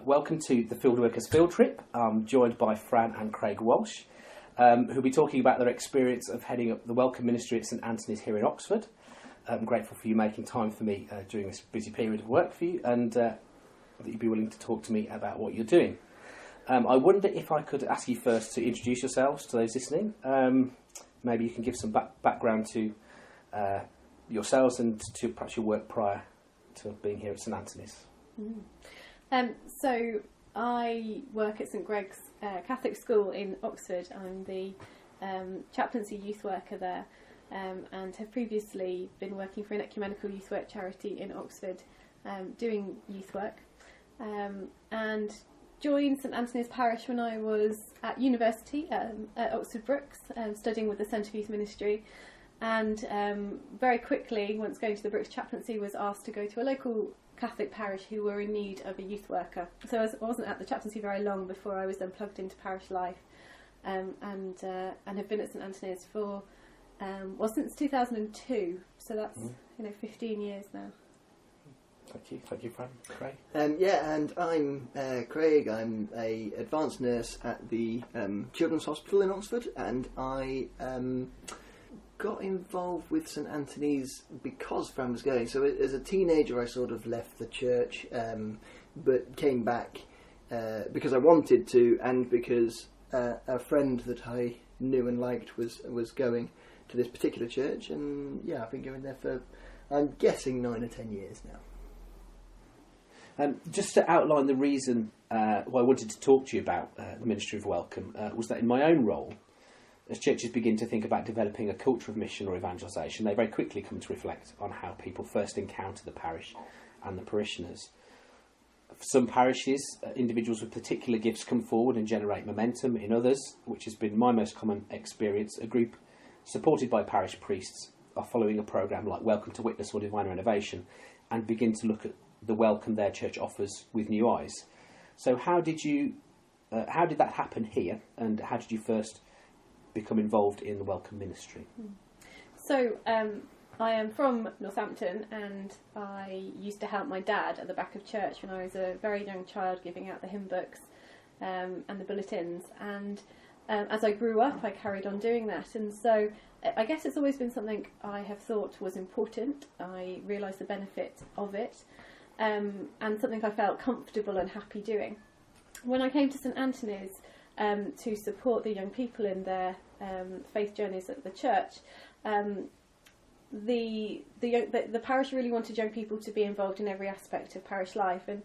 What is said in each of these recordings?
welcome to the Fieldworkers field trip. I'm joined by Fran and Craig Walsh, who'll be talking about their experience of heading up the Welcome Ministry at St Anthony's here in Oxford. I'm grateful for you making time for me during this busy period of work for you, and that you'd be willing to talk to me about what you're doing. I wonder if I could ask you first to introduce yourselves to those listening. Maybe you can give some background to yourselves and to perhaps your work prior to being here at St Anthony's. So I work at St Greg's Catholic School in Oxford. I'm the chaplaincy youth worker there, and have previously been working for an ecumenical youth work charity in Oxford, doing youth work, and joined St Anthony's Parish when I was at university at Oxford Brookes, studying with the Centre for Youth Ministry, and very quickly, once going to the Brookes chaplaincy, was asked to go to a local Catholic parish who were in need of a youth worker. So I wasn't at the chaplaincy very long before I was then plugged into parish life, and have been at St Anthony's for since 2002. So that's 15 years now. Thank you, Fran. Craig. And I'm Craig. I'm a advanced nurse at the Children's Hospital in Oxford, and I got involved with St Anthony's because Fran was going. So as a teenager I sort of left the church, but came back because I wanted to, and because a friend that I knew and liked was going to this particular church, and I've been going there for, I'm guessing, 9 or 10 years now. Just to outline the reason why I wanted to talk to you about the Ministry of Welcome was that in my own role, as churches begin to think about developing a culture of mission or evangelisation, they very quickly come to reflect on how people first encounter the parish and the parishioners. For some parishes, individuals with particular gifts come forward and generate momentum. In others, which has been my most common experience, a group supported by parish priests are following a programme like Welcome to Witness or Divine Renovation and begin to look at the welcome their church offers with new eyes. So how did that happen here, and how did you first become involved in the Welcome Ministry? So I am from Northampton, and I used to help my dad at the back of church when I was a very young child, giving out the hymn books and the bulletins, and as I grew up I carried on doing that, and so I guess it's always been something I have thought was important. I realised the benefit of it, and something I felt comfortable and happy doing. When I came to St Anthony's to support the young people in their faith journeys at the church, the parish really wanted young people to be involved in every aspect of parish life, and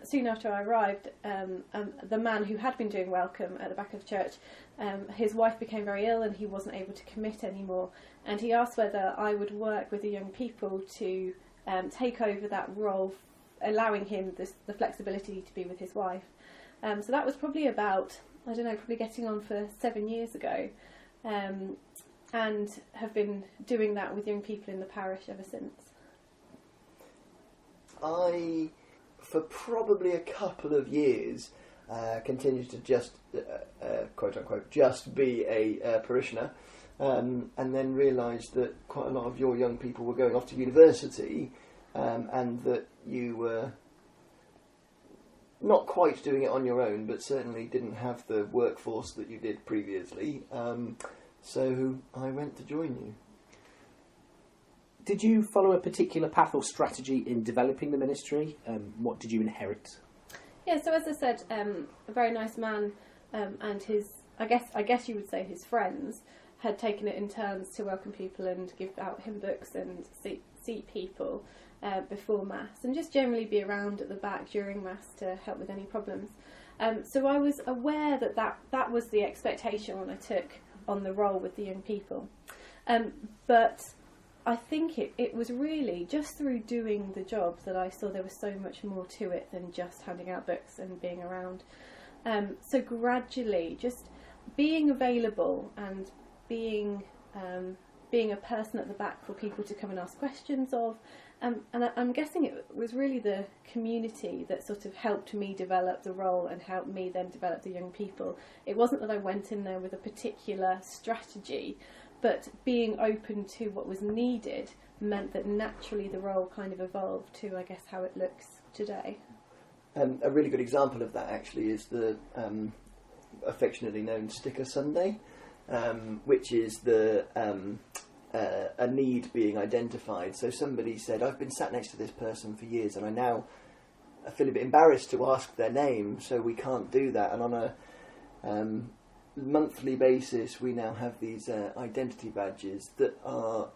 soon after I arrived, the man who had been doing Welcome at the back of church, his wife became very ill and he wasn't able to commit anymore, and he asked whether I would work with the young people to take over that role, allowing him the flexibility to be with his wife. So that was probably about, probably getting on for 7 years ago, and have been doing that with young people in the parish ever since. I, for probably a couple of years, continued to just, quote unquote, just be a parishioner, and then realised that quite a lot of your young people were going off to university, and that you were not quite doing it on your own, but certainly didn't have the workforce that you did previously. So I went to join you. Did you follow a particular path or strategy in developing the ministry? What did you inherit? Yeah, so as I said, a very nice man, and his, I guess you would say his friends, had taken it in turns to welcome people and give out hymn books and seat people before Mass, and just generally be around at the back during Mass to help with any problems. So I was aware that was the expectation when I took on the role with the young people. But I think it was really just through doing the job that I saw there was so much more to it than just handing out books and being around. So gradually, just being available and being a person at the back for people to come and ask questions of. And I'm guessing it was really the community that sort of helped me develop the role and helped me then develop the young people. It wasn't that I went in there with a particular strategy, but being open to what was needed meant that naturally the role kind of evolved to, I guess, how it looks today. A really good example of that actually is the affectionately known Sticker Sunday, which is a need being identified. So somebody said, I've been sat next to this person for years and I feel a bit embarrassed to ask their name, so we can't do that. And on a monthly basis we now have these identity badges that are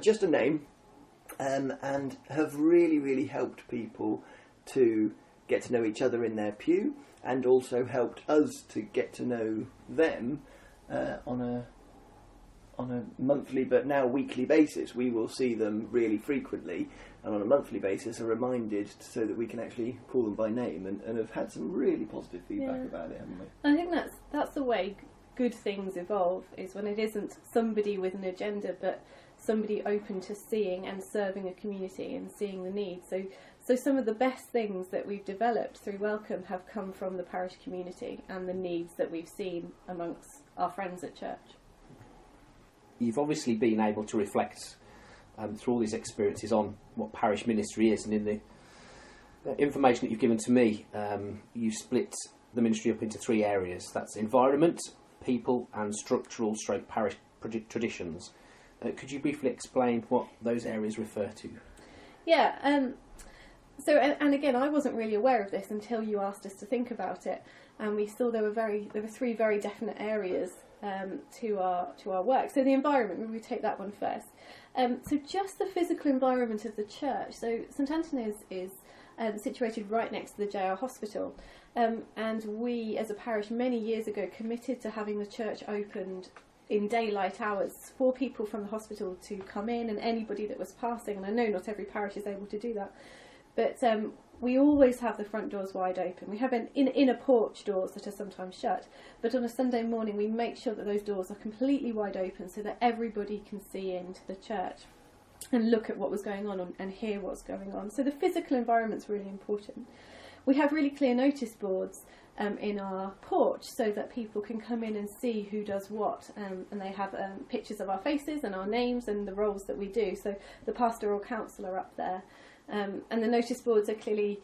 just a name, and have really helped people to get to know each other in their pew, and also helped us to get to know them on a monthly but now weekly basis. We will see them really frequently, and on a monthly basis are reminded so that we can actually call them by name, and have had some really positive feedback about it, haven't we? I think that's the way good things evolve, is when it isn't somebody with an agenda but somebody open to seeing and serving a community and seeing the needs. So some of the best things that we've developed through Welcome have come from the parish community and the needs that we've seen amongst our friends at church. You've obviously been able to reflect through all these experiences on what parish ministry is, and in the information that you've given to me, you split the ministry up into 3 areas. That's environment, people, and structural / parish traditions. Could you briefly explain what those areas refer to? Yeah, so and again, I wasn't really aware of this until you asked us to think about it, and we saw there were 3 very definite areas to our work. So the environment, we take that one first. So just the physical environment of the church. So St Anthony is situated right next to the JR Hospital, and we as a parish many years ago committed to having the church opened in daylight hours for people from the hospital to come in, and anybody that was passing. And I know not every parish is able to do that, but we always have the front doors wide open. We have inner porch doors that are sometimes shut, but on a Sunday morning we make sure that those doors are completely wide open so that everybody can see into the church and look at what was going on and hear what's going on. So the physical environment's really important. We have really clear notice boards in our porch so that people can come in and see who does what, and they have pictures of our faces and our names and the roles that we do. So the pastoral council are up there. And the notice boards are clearly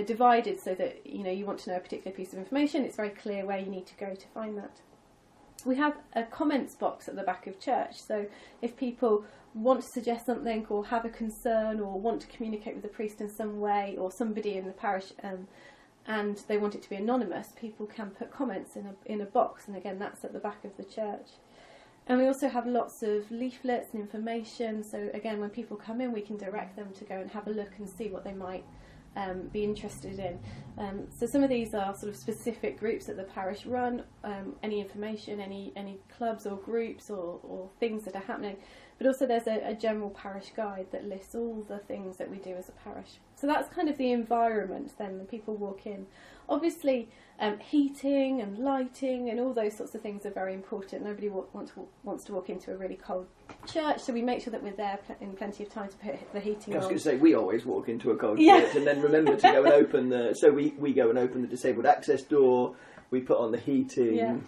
divided so that you want to know a particular piece of information. It's very clear where you need to go to find that. We have a comments box at the back of church, so if people want to suggest something or have a concern or want to communicate with the priest in some way or somebody in the parish and they want it to be anonymous, people can put comments in a box, and again that's at the back of the church. And we also have lots of leaflets and information, so again when people come in we can direct them to go and have a look and see what they might be interested in. So some of these are sort of specific groups that the parish run, any information, any clubs or groups or things that are happening. But also there's a general parish guide that lists all the things that we do as a parish. So that's kind of the environment then when people walk in. Obviously heating and lighting and all those sorts of things are very important. Nobody wants to walk into a really cold church, so we make sure that we're there in plenty of time to put the heating on. I was going to say, we always walk into a cold church and then remember to go and open we go and open the disabled access door, we put on the heating. Yeah.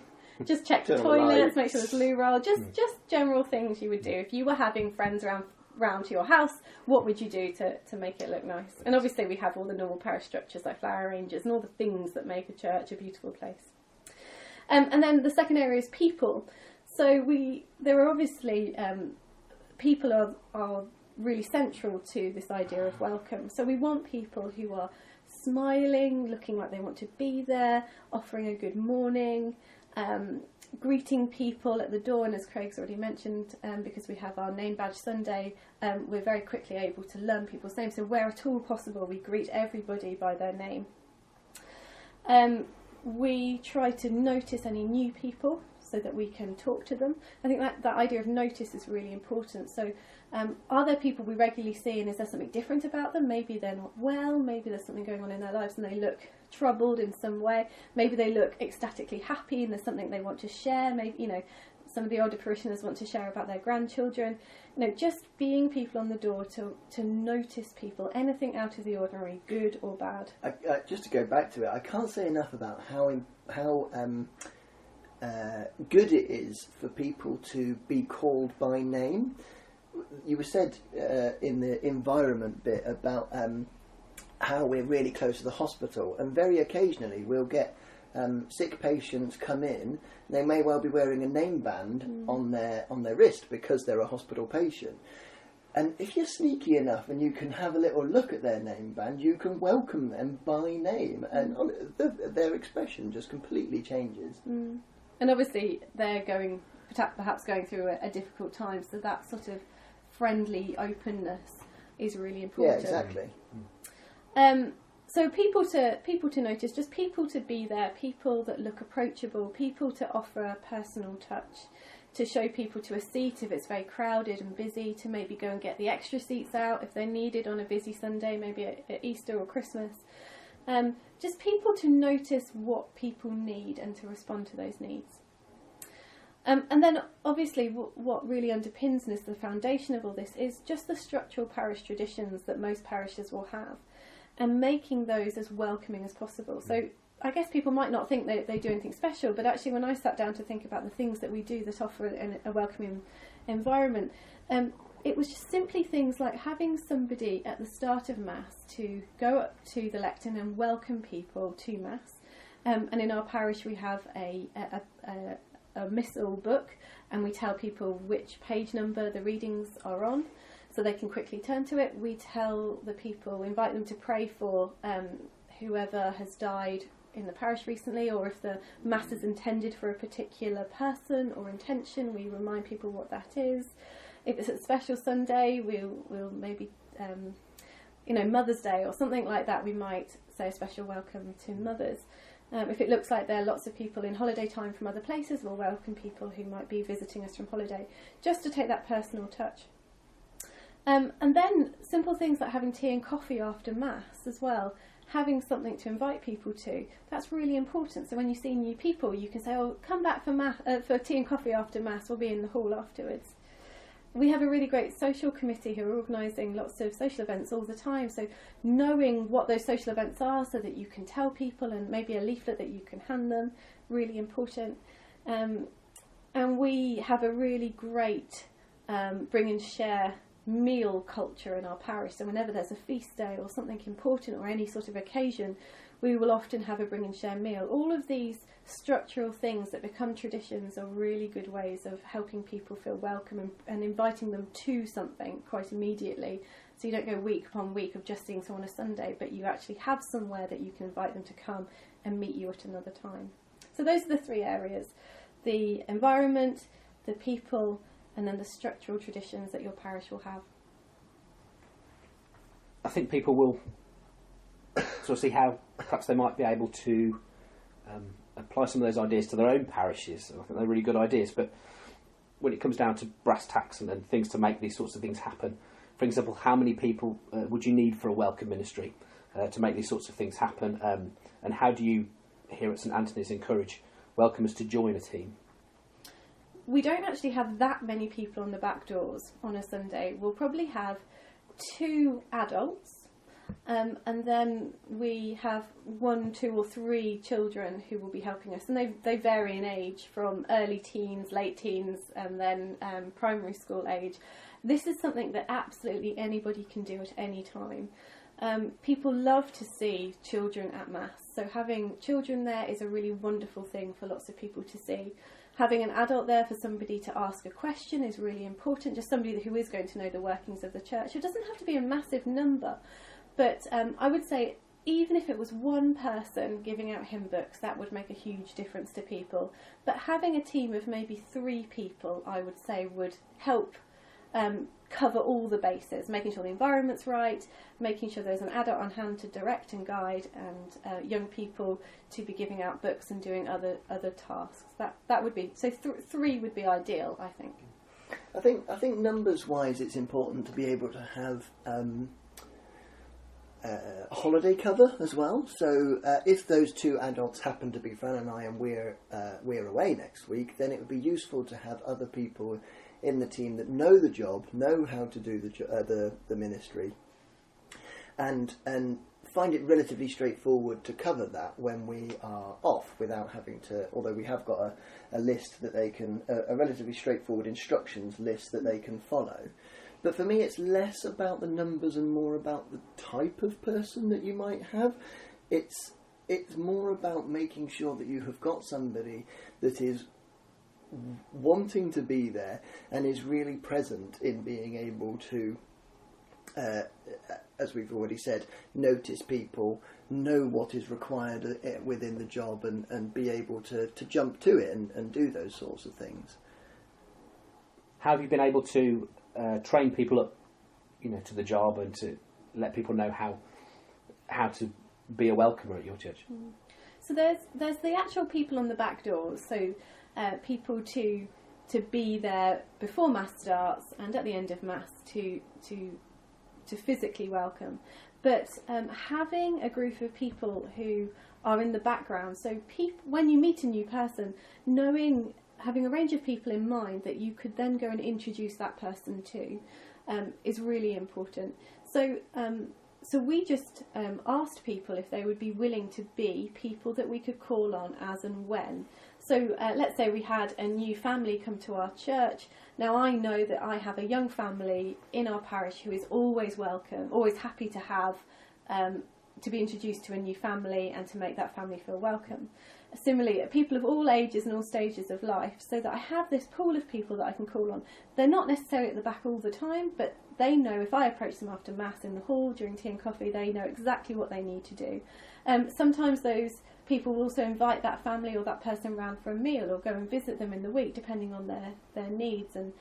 Just check the toilets, make sure there's loo roll, just general things you would do. If you were having friends round to your house, what would you do to make it look nice? And obviously we have all the normal parish structures like flower arrangers and all the things that make a church a beautiful place. And then the second area is people. So there are obviously people are really central to this idea of welcome. So we want people who are smiling, looking like they want to be there, offering a good morning, greeting people at the door, and as Craig's already mentioned, because we have our name badge Sunday, we're very quickly able to learn people's names. So where at all possible, we greet everybody by their name. We try to notice any new people so that we can talk to them. I think that idea of notice is really important. So are there people we regularly see, and is there something different about them? Maybe they're not well, maybe there's something going on in their lives and they look troubled in some way. Maybe they look ecstatically happy and there's something they want to share. Maybe, some of the older parishioners want to share about their grandchildren. Just being people on the door to notice people, anything out of the ordinary, good or bad. Just to go back to it, I can't say enough about how good it is for people to be called by name. You were said in the environment bit about how we're really close to the hospital, and very occasionally we'll get sick patients come in. They may well be wearing a name band on their wrist because they're a hospital patient. And if you're sneaky enough and you can have a little look at their name band, you can welcome them by name, and their expression just completely changes. And obviously they're perhaps going through a difficult time, so that sort of friendly openness is really important. Yeah, exactly. So people to notice, just people to be there, people that look approachable, people to offer a personal touch, to show people to a seat if it's very crowded and busy, to maybe go and get the extra seats out if they're needed on a busy Sunday, maybe at Easter or Christmas. Just people to notice what people need and to respond to those needs. And then obviously what really underpins and is the foundation of all this is just the structural parish traditions that most parishes will have, and making those as welcoming as possible. So I guess people might not think that they do anything special, but actually when I sat down to think about the things that we do that offer a welcoming environment, it was just simply things like having somebody at the start of Mass to go up to the lectern and welcome people to Mass. And in our parish we have a missal book, and we tell people which page number the readings are on, so they can quickly turn to it. We tell the people, we invite them to pray for whoever has died in the parish recently, or if the Mass is intended for a particular person or intention, we remind people what that is. If it's a special Sunday, we'll maybe, Mother's Day or something like that, we might say a special welcome to mothers. If it looks like there are lots of people in holiday time from other places, we'll welcome people who might be visiting us from holiday, just to take that personal touch. And then simple things like having tea and coffee after Mass as well, having something to invite people to, that's really important. So when you see new people, you can say, oh, come back for tea and coffee after Mass, we'll be in the hall afterwards. We have a really great social committee who are organising lots of social events all the time, so knowing what those social events are so that you can tell people, and maybe a leaflet that you can hand them, really important. And we have a really great bring and share meal culture in our parish, so whenever there's a feast day or something important or any sort of occasion, we will often have a bring and share meal. All of these structural things that become traditions are really good ways of helping people feel welcome and inviting them to something quite immediately, so you don't go week upon week of just seeing someone on a Sunday, but you actually have somewhere that you can invite them to come and meet you at another time. So those are the three areas: the environment, the people, and then the structural traditions that your parish will have. I think people will sort of see how perhaps they might be able to apply some of those ideas to their own parishes. I think they're really good ideas, but when it comes down to brass tacks and things to make these sorts of things happen, for example, how many people would you need for a welcome ministry to make these sorts of things happen, and how do you here at St Anthony's encourage welcomers to join a team? We don't actually have that many people on the back doors on a Sunday. We'll probably have 2 adults, and then we have 1, 2 or 3 children who will be helping us, and they vary in age from early teens, late teens, and then primary school age. This is something that absolutely anybody can do at any time. People love to see children at Mass, so having children there is a really wonderful thing for lots of people to see. Having an adult there for somebody to ask a question is really important, just somebody who is going to know the workings of the church. It doesn't have to be a massive number, but I would say even if it was one person giving out hymn books, that would make a huge difference to people. But having a team of maybe 3 people, I would say, would help cover all the bases, making sure the environment's right, making sure there's an adult on hand to direct and guide, and young people to be giving out books and doing other tasks. That would be, so 3 would be ideal, I think. I think numbers wise it's important to be able to have holiday cover as well. So if those 2 adults happen to be Fran and I, and we're away next week, then it would be useful to have other people in the team that know the job, know how to do the ministry, and find it relatively straightforward to cover that when we are off, without having to, although we have got a list that they can, a relatively straightforward instructions list that they can follow. But for me, it's less about the numbers and more about the type of person that you might have. It's more about making sure that you have got somebody that is wanting to be there and is really present in being able to, as we've already said, notice people, know what is required within the job, and be able to jump to it and do those sorts of things. How have you been able to train people up, to the job, and to let people know how to be a welcomer at your church? So there's the actual people on the back doors, so people to be there before Mass starts and at the end of Mass to physically welcome. But having a group of people who are in the background, so when you meet a new person, having a range of people in mind that you could then go and introduce that person to, is really important. So we just asked people if they would be willing to be people that we could call on as and when. So let's say we had a new family come to our church. Now I know that I have a young family in our parish who is always welcome, always happy to have, to be introduced to a new family and to make that family feel welcome. Similarly, people of all ages and all stages of life, so that I have this pool of people that I can call on. They're not necessarily at the back all the time, but they know if I approach them after Mass in the hall during tea and coffee, they know exactly what they need to do. Sometimes those people will also invite that family or that person round for a meal or go and visit them in the week, depending on their needs, and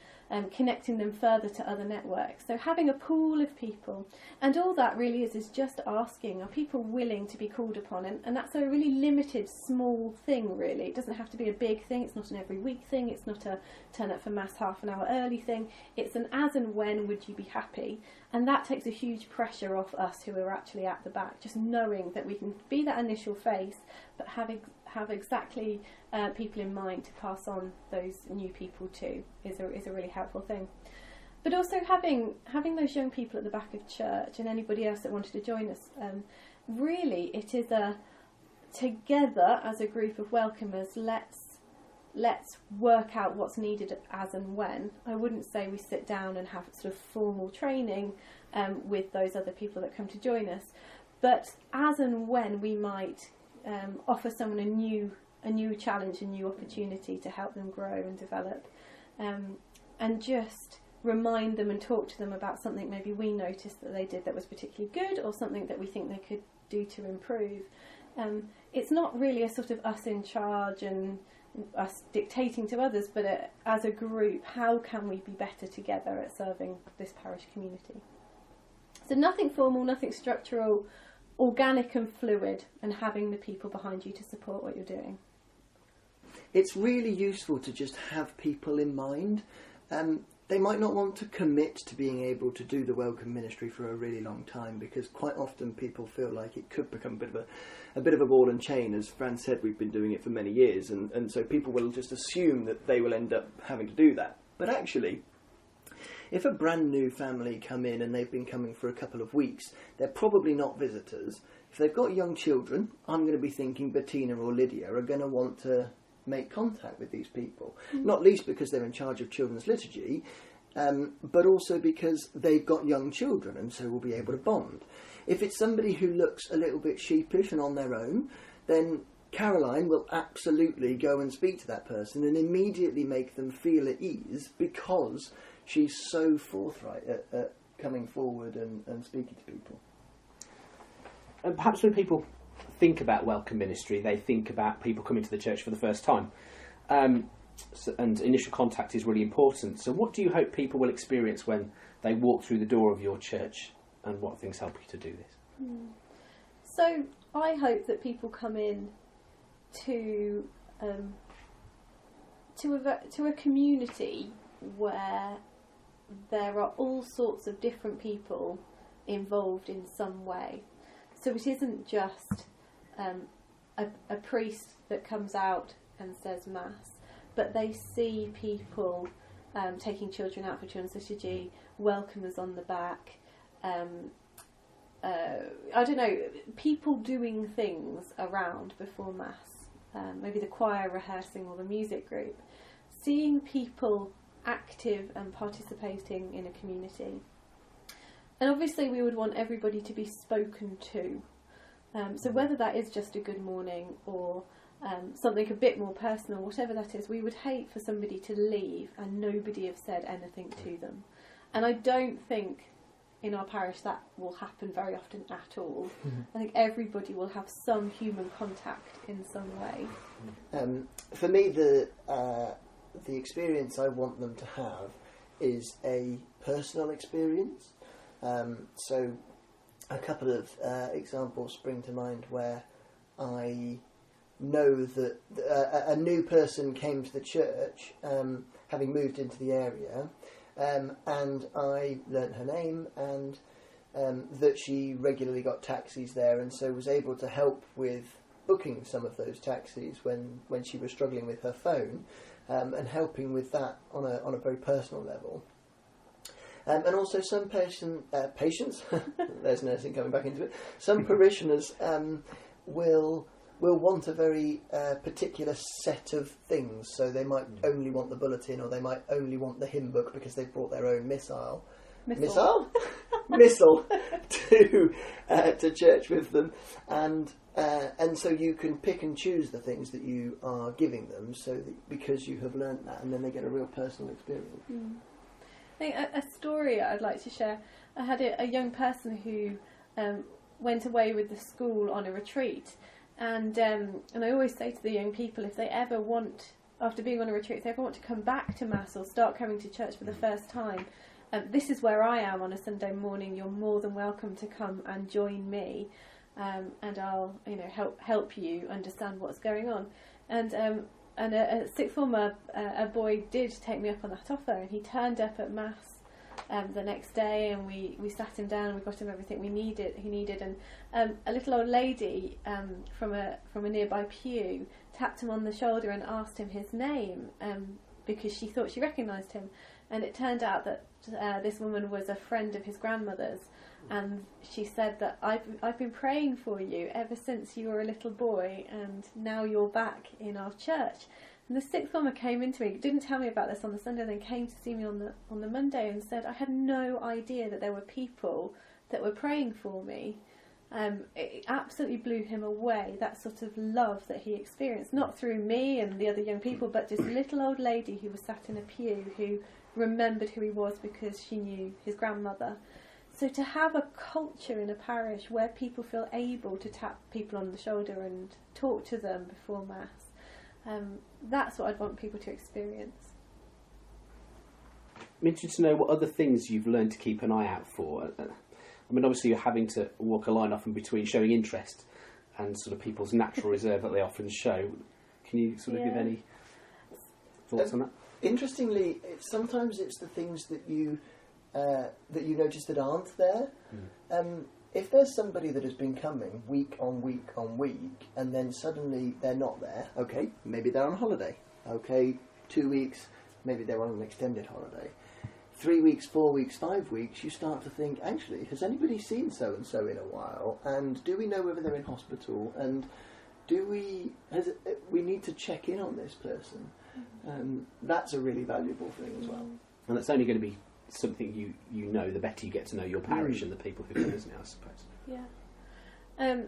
connecting them further to other networks. So having a pool of people, and all that really is just asking, are people willing to be called upon? And that's a really limited, small thing, really. It doesn't have to be a big thing. It's not an every week thing. It's not a turn up for Mass half an hour early thing. It's an as and when would you be happy? And that takes a huge pressure off us who are actually at the back, just knowing that we can be that initial face, but have exactly people in mind to pass on those new people to is a really helpful thing. But also having those young people at the back of church and anybody else that wanted to join us, really it is a together as a group of welcomers, let's work out what's needed as and when. I wouldn't say we sit down and have sort of formal training with those other people that come to join us, but as and when we might offer someone a new challenge, a new opportunity to help them grow and develop, and just remind them and talk to them about something maybe we noticed that they did that was particularly good, or something that we think they could do to improve. It's not really a sort of us in charge and us dictating to others, but as a group, how can we be better together at serving this parish community? So nothing formal, nothing structural, organic and fluid, and having the people behind you to support what you're doing. It's really useful to just have people in mind. They might not want to commit to being able to do the welcome ministry for a really long time, because quite often people feel like it could become a bit of a ball and chain. As Fran said, we've been doing it for many years, and so people will just assume that they will end up having to do that. But actually, if a brand new family come in and they've been coming for a couple of weeks, they're probably not visitors. If they've got young children, I'm going to be thinking Bettina or Lydia are going to want to make contact with these people, not least because they're in charge of children's liturgy, but also because they've got young children and so will be able to bond. If it's somebody who looks a little bit sheepish and on their own, then Caroline will absolutely go and speak to that person and immediately make them feel at ease, because she's so forthright at coming forward and speaking to people. And perhaps when people think about welcome ministry, they think about people coming to the church for the first time. And initial contact is really important. So what do you hope people will experience when they walk through the door of your church, and what things help you to do this? So I hope that people come in to a community where there are all sorts of different people involved in some way. So it isn't just a priest that comes out and says Mass, but they see people taking children out for children's liturgy, welcomers on the back, I don't know, people doing things around before Mass, maybe the choir rehearsing or the music group. Seeing people active and participating in a community. And obviously we would want everybody to be spoken to. So whether that is just a good morning or something a bit more personal, whatever that is, we would hate for somebody to leave and nobody have said anything to them. And I don't think in our parish that will happen very often at all. I think everybody will have some human contact in some way. For me, the experience I want them to have is a personal experience. So a couple of examples spring to mind where I know that a new person came to the church, having moved into the area, and I learnt her name, and that she regularly got taxis there, and so was able to help with booking some of those taxis when she was struggling with her phone, and helping with that on a very personal level. And also some patients, there's nursing coming back into it, some parishioners will want a very particular set of things. So they might only want the bulletin, or they might only want the hymn book because they've brought their own missal to church with them. And so you can pick and choose the things that you are giving them, so that, because you have learnt that, and then they get a real personal experience. I think a story I'd like to share. I had a young person who went away with the school on a retreat, and I always say to the young people, if they ever want, after being on a retreat, if they ever want to come back to Mass or start coming to church for the first time, this is where I am on a Sunday morning. You're more than welcome to come and join me, and I'll help you understand what's going on. And a sixth former, a boy did take me up on that offer, and he turned up at Mass the next day, and we sat him down and we got him everything he needed, and a little old lady from a nearby pew tapped him on the shoulder and asked him his name, because she thought she recognised him, and it turned out that this woman was a friend of his grandmother's, and she said that I've been praying for you ever since you were a little boy, and now you're back in our church. And the sixth former came into me, didn't tell me about this on the Sunday, then came to see me on the Monday and said, I had no idea that there were people that were praying for me. It absolutely blew him away, that sort of love that he experienced, not through me and the other young people, but just a little old lady who was sat in a pew who remembered who he was because she knew his grandmother. So to have a culture in a parish where people feel able to tap people on the shoulder and talk to them before Mass, that's what I'd want people to experience. I'm interested to know what other things you've learned to keep an eye out for. I mean, obviously you're having to walk a line often between showing interest and sort of people's natural reserve that they often show. Can you sort of give any thoughts on that? Interestingly, sometimes it's the things that you notice that aren't there. If there's somebody that has been coming week on week on week, and then suddenly they're not there, okay, maybe they're on holiday. Okay, 2 weeks, maybe they're on an extended holiday. 3 weeks, 4 weeks, 5 weeks, you start to think, actually, has anybody seen so-and-so in a while? And do we know whether they're in hospital? And we need to check in on this person. That's a really valuable thing as well. And that's only going to be something you know, the better you get to know your parish and the people who come, isn't it, I suppose? Yeah.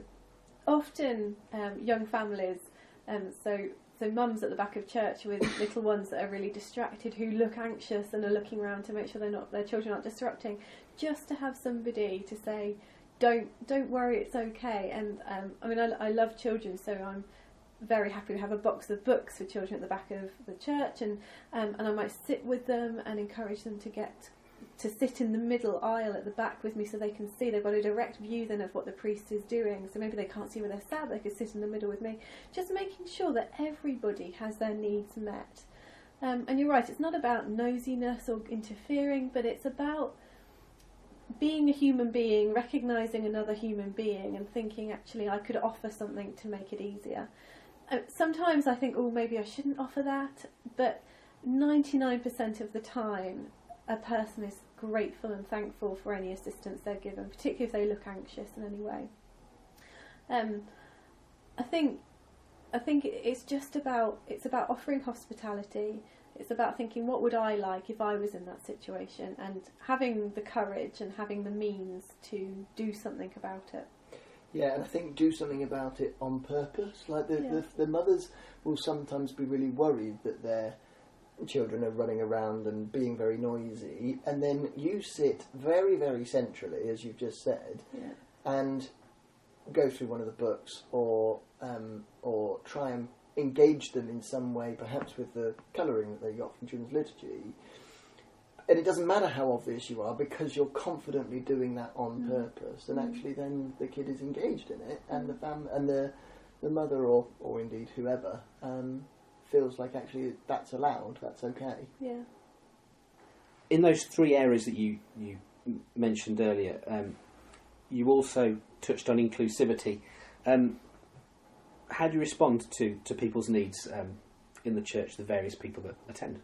Often young families, so mums at the back of church with little ones that are really distracted, who look anxious and are looking around to make sure their children aren't disrupting, just to have somebody to say, don't worry, it's okay. And I mean, I love children, so I'm very happy to have a box of books for children at the back of the church, and I might sit with them and encourage them to sit in the middle aisle at the back with me, so they can see. They've got a direct view then of what the priest is doing, so maybe they can't see where they're sat, they could sit in the middle with me, just making sure that everybody has their needs met. And you're right, it's not about nosiness or interfering, but it's about being a human being, recognising another human being and thinking, actually, I could offer something to make it easier. Sometimes I think, maybe I shouldn't offer that, but 99% of the time a person is grateful and thankful for any assistance they're given, particularly if they look anxious in any way. I think it's about offering hospitality It's about thinking, what would I like if I was in that situation, and having the courage and having the means to do something about it. Yeah, and I think do something about it on purpose. Like the mothers will sometimes be really worried that their children are running around and being very noisy, and then you sit very, very centrally, as you've just said, and go through one of the books, or try and engage them in some way, perhaps with the colouring that they got from children's liturgy. And it doesn't matter how obvious you are, because you're confidently doing that on purpose, and actually then the kid is engaged in it, and the mother or indeed whoever feels like actually that's allowed, that's okay. Yeah. In those three areas that you mentioned earlier, you also touched on inclusivity. How do you respond to people's needs in the church, the various people that attend?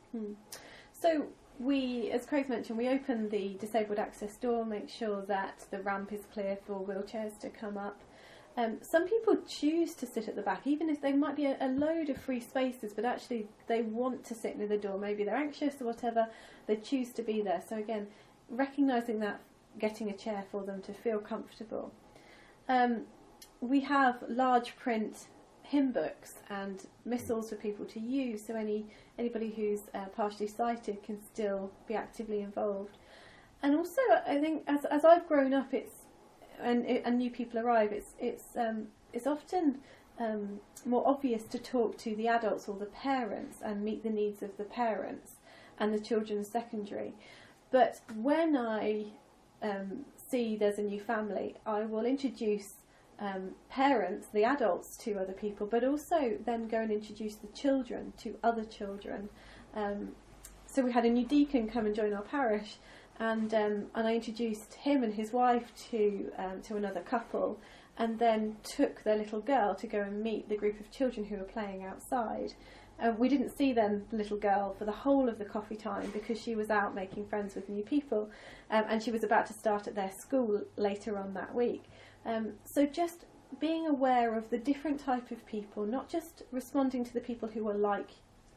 So we, as Craig mentioned, we open the disabled access door, make sure that the ramp is clear for wheelchairs to come up. Some people choose to sit at the back, even if there might be a load of free spaces, but actually they want to sit near the door. Maybe they're anxious or whatever, they choose to be there. So again, recognising that, getting a chair for them to feel comfortable. We have large print hymn books and missals for people to use, so anybody who's partially sighted can still be actively involved. And also, I think as I've grown up, and new people arrive, it's often more obvious to talk to the adults or the parents and meet the needs of the parents and the children's secondary. But when I see there's a new family, I will introduce parents, the adults, to other people, but also then go and introduce the children to other children. So we had a new deacon come and join our parish, and I introduced him and his wife to another couple, and then took their little girl to go and meet the group of children who were playing outside. We didn't see then the little girl for the whole of the coffee time, because she was out making friends with new people, and she was about to start at their school later on that week. So just being aware of the different type of people, not just responding to the people who are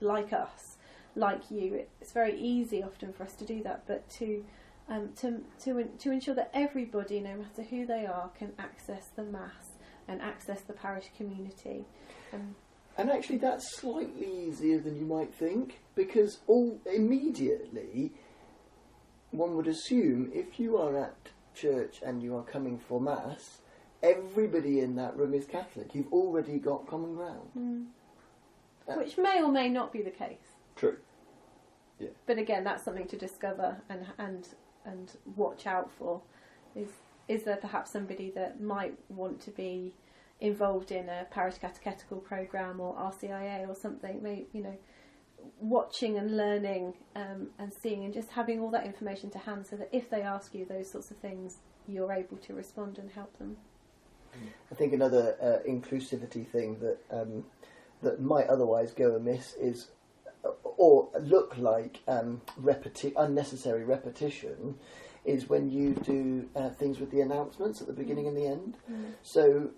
like us, like you. It's very easy often for us to do that, but to ensure that everybody, no matter who they are, can access the Mass and access the parish community. And actually that's slightly easier than you might think, because immediately one would assume if you are at church and you are coming for Mass, everybody in that room is Catholic. You've already got common ground. Which may or may not be the case. True. Yeah. But again, that's something to discover and watch out for. Is there perhaps somebody that might want to be involved in a parish catechetical programme or RCIA or something? Maybe, watching and learning and seeing and just having all that information to hand, so that if they ask you those sorts of things, you're able to respond and help them. I think another inclusivity thing that might otherwise go amiss is, or look like unnecessary repetition, is when you do things with the announcements at the beginning and the end. So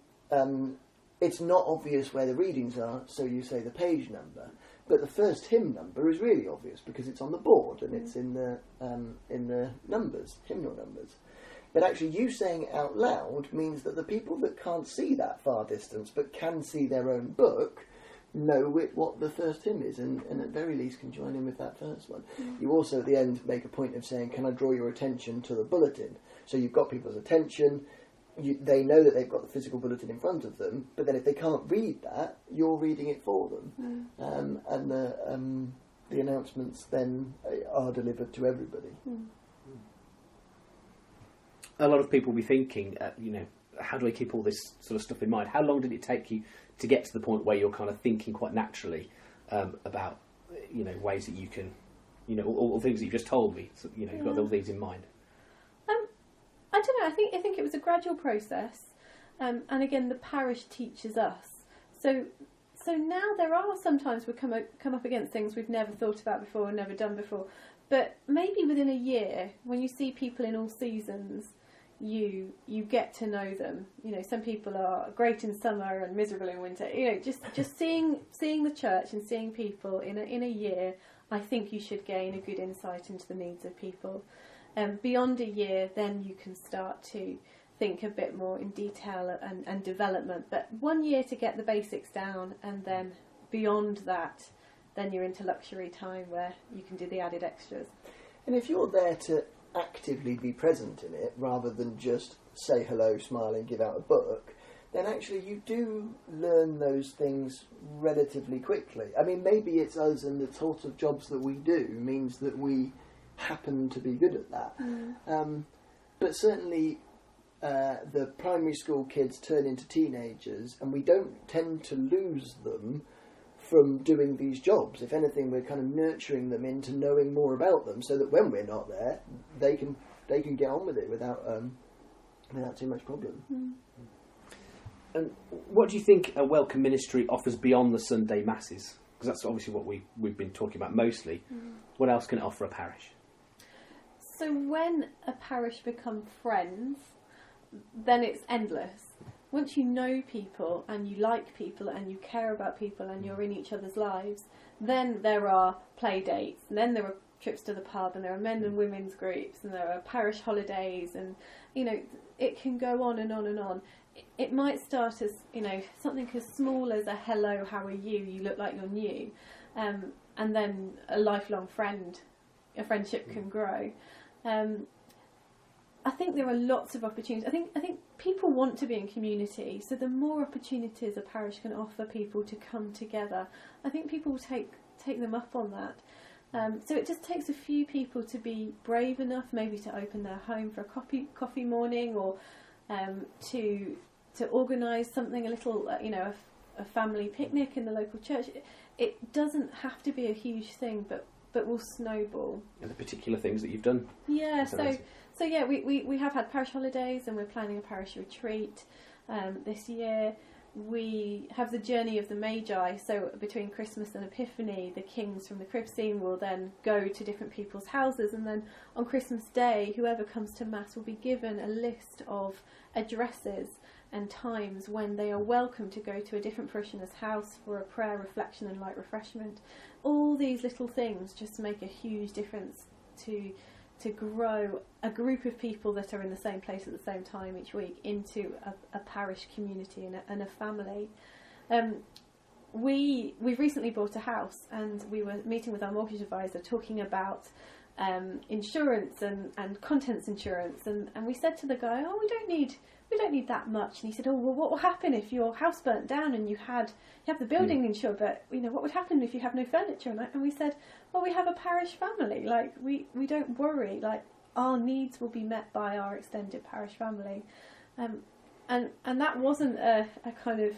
it's not obvious where the readings are, so you say the page number, but the first hymn number is really obvious because it's on the board and it's in the numbers, hymnal numbers. But actually you saying it out loud means that the people that can't see that far distance but can see their own book know what the first hymn is, and at very least can join in with that first one. You also at the end make a point of saying, can I draw your attention to the bulletin? So you've got people's attention, they know that they've got the physical bulletin in front of them, but then if they can't read that, you're reading it for them. And the announcements then are delivered to everybody. A lot of people will be thinking, how do I keep all this sort of stuff in mind? How long did it take you to get to the point where you're kind of thinking quite naturally about, ways that you can, all the things that you've just told me, so, you've got all these in mind? I don't know, I think it was a gradual process, and again, the parish teaches us. So now there are sometimes we come up against things we've never thought about before and never done before, but maybe within a year, when you see people in all seasons, you get to know them. Some people are great in summer and miserable in winter. Just seeing the church and seeing people in a year, I think you should gain a good insight into the needs of people. Beyond a year, then you can start to think a bit more in detail and development. But 1 year to get the basics down, and then beyond that, then you're into luxury time where you can do the added extras. And if you're there to actively be present in it, rather than just say hello, smile and give out a book, then actually you do learn those things relatively quickly. I mean, maybe it's us and the sort of jobs that we do means that we happen to be good at that. But certainly the primary school kids turn into teenagers, and we don't tend to lose them from doing these jobs. If anything, we're kind of nurturing them into knowing more about them, so that when we're not there, they can get on with it without too much problem. And what do you think a welcome ministry offers beyond the Sunday masses? Because that's obviously what we've been talking about mostly. What else can it offer a parish? So when a parish become friends, then it's endless. Once you know people and you like people and you care about people and you're in each other's lives, then there are play dates, and then there are trips to the pub, and there are men and women's groups, and there are parish holidays, and it can go on and on and on. It might start as something as small as a hello, how are you? You look like you're new, and then a lifelong friendship can grow. I think there are lots of opportunities. I think people want to be in community, so the more opportunities a parish can offer people to come together, I think people will take them up on that. So it just takes a few people to be brave enough, maybe to open their home for a coffee morning, or to organise something, a little a family picnic in the local church. It doesn't have to be a huge thing, but will snowball. And the particular things that you've done. Yeah, so yeah, we have had parish holidays, and we're planning a parish retreat this year. We have the Journey of the Magi, so between Christmas and Epiphany, the kings from the crib scene will then go to different people's houses, and then on Christmas Day, whoever comes to Mass will be given a list of addresses and times when they are welcome to go to a different parishioner's house for a prayer, reflection and light refreshment. All these little things just make a huge difference to grow a group of people that are in the same place at the same time each week into a parish community and a family. We've recently bought a house, and we were meeting with our mortgage advisor talking about insurance and contents insurance, and we said to the guy, we don't need that much. And he said, well, what will happen if your house burnt down and you have the building insured, but what would happen if you have no furniture? And we said, well, we have a parish family, like we don't worry, like our needs will be met by our extended parish family. And that wasn't a kind of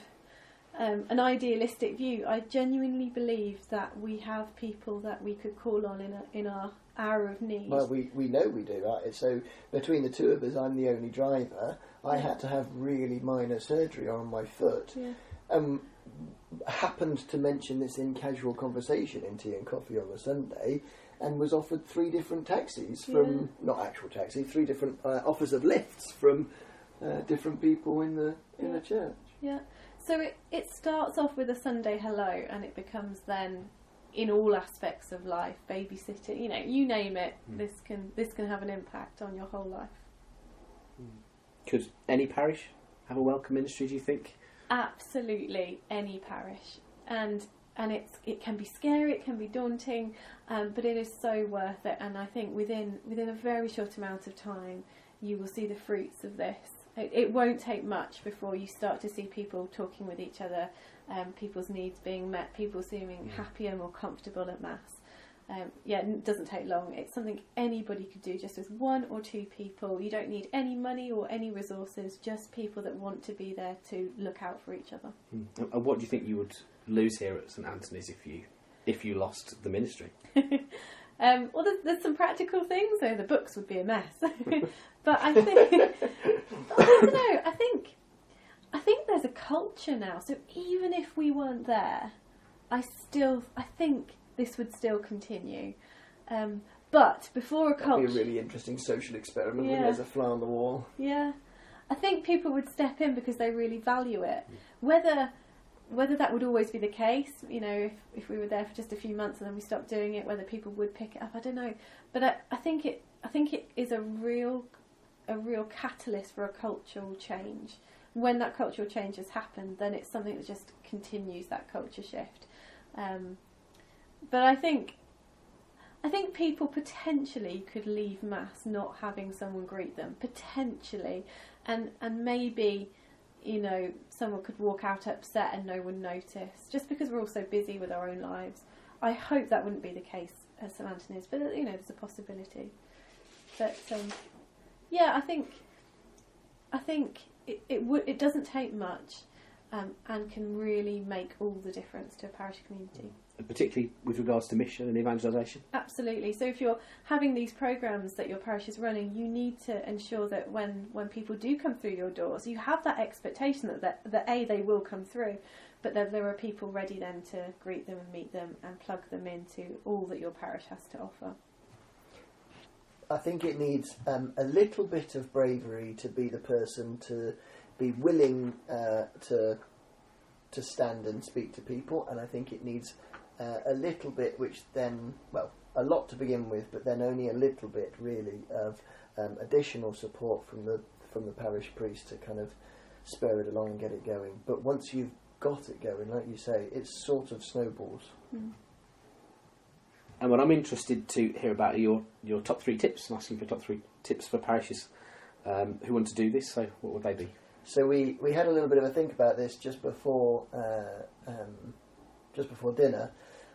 an idealistic view. I genuinely believe that we have people that we could call on in our hour of need. Well, we know we do, right? So between the two of us, I'm the only driver. I had to have really minor surgery on my foot. Yeah. Happened to mention this in casual conversation in tea and coffee on a Sunday, and was offered 3 different taxis from, not actual taxis, 3 different offers of lifts from different people in the church. Yeah. So it starts off with a Sunday hello, and it becomes then in all aspects of life, babysitting, you name it. This can have an impact on your whole life. Could any parish have a welcome ministry, do you think? Absolutely, any parish, and it can be scary, it can be daunting, but it is so worth it. And I think within a very short amount of time, you will see the fruits of this. It won't take much before you start to see people talking with each other, people's needs being met, people seeming happier, more comfortable at Mass. It doesn't take long. It's something anybody could do, just with 1 or 2 people. You don't need any money or any resources, just people that want to be there to look out for each other. And what do you think you would lose here at St Anthony's if you lost the ministry? Well, there's some practical things. So the books would be a mess, but I think I don't know. I think there's a culture now. So even if we weren't there, I think this would still continue. But before a culture, that'd be a really interesting social experiment. When there's a fly on the wall. Yeah, I think people would step in because they really value it. Whether whether that would always be the case, you know, if we were there for just a few months and then we stopped doing it, whether people would pick it up, I don't know. But I think it is a real catalyst for a cultural change. When that cultural change has happened, then it's something that just continues that culture shift. But I think people potentially could leave Mass not having someone greet them, potentially, and maybe, you know, someone could walk out upset and no one notice, just because we're all so busy with our own lives. I hope that wouldn't be the case at St Anthony's, but you know, there's a possibility. But yeah, I think it doesn't take much, and can really make all the difference to a parish community. Particularly with regards to mission and evangelisation? Absolutely. So if you're having these programmes that your parish is running, you need to ensure that when people do come through your doors, you have that expectation that they will come through, but that there are people ready then to greet them and meet them and plug them into all that your parish has to offer. I think it needs a little bit of bravery to be the person to be willing to stand and speak to people, and I think it needs a little bit, which then, well, a lot to begin with, but then only a little bit really of additional support from the parish priest to kind of spur it along and get it going. But once you've got it going, like you say, it sort of snowballs. Mm. And what I'm interested to hear about are your top 3 tips. I'm asking for top 3 tips for parishes who want to do this. So what would they be? So we had a little bit of a think about this just before dinner,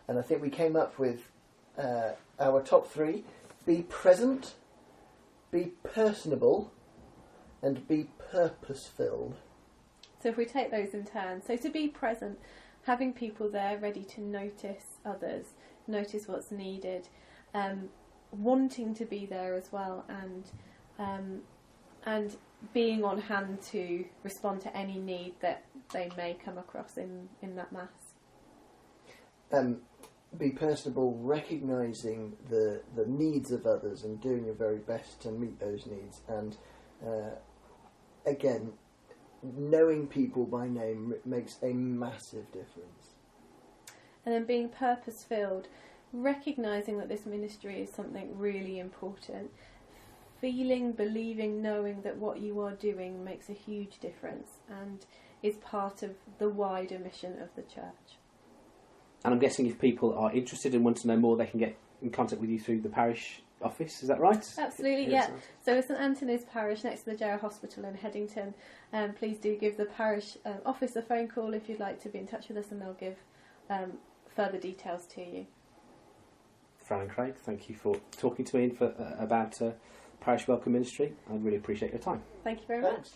and I think we came up with our top 3: be present, be personable, and be purpose-filled. So if we take those in turn, so to be present, having people there ready to notice others, notice what's needed, wanting to be there as well, and being on hand to respond to any need that they may come across in that Mass. Be personable, recognising the needs of others and doing your very best to meet those needs, and again, knowing people by name makes a massive difference. And then being purpose-filled, recognising that this ministry is something really important, feeling, believing, knowing that what you are doing makes a huge difference and is part of the wider mission of the church. And I'm guessing if people are interested and want to know more, they can get in contact with you through the parish office, is that right? Absolutely, yeah. So St Anthony's Parish, next to the Jail Hospital in Headington. Please do give the parish office a phone call if you'd like to be in touch with us, and they'll give further details to you. Fran and Craig, thank you for talking to me about Parish Welcome Ministry. I really appreciate your time. Thank you very much.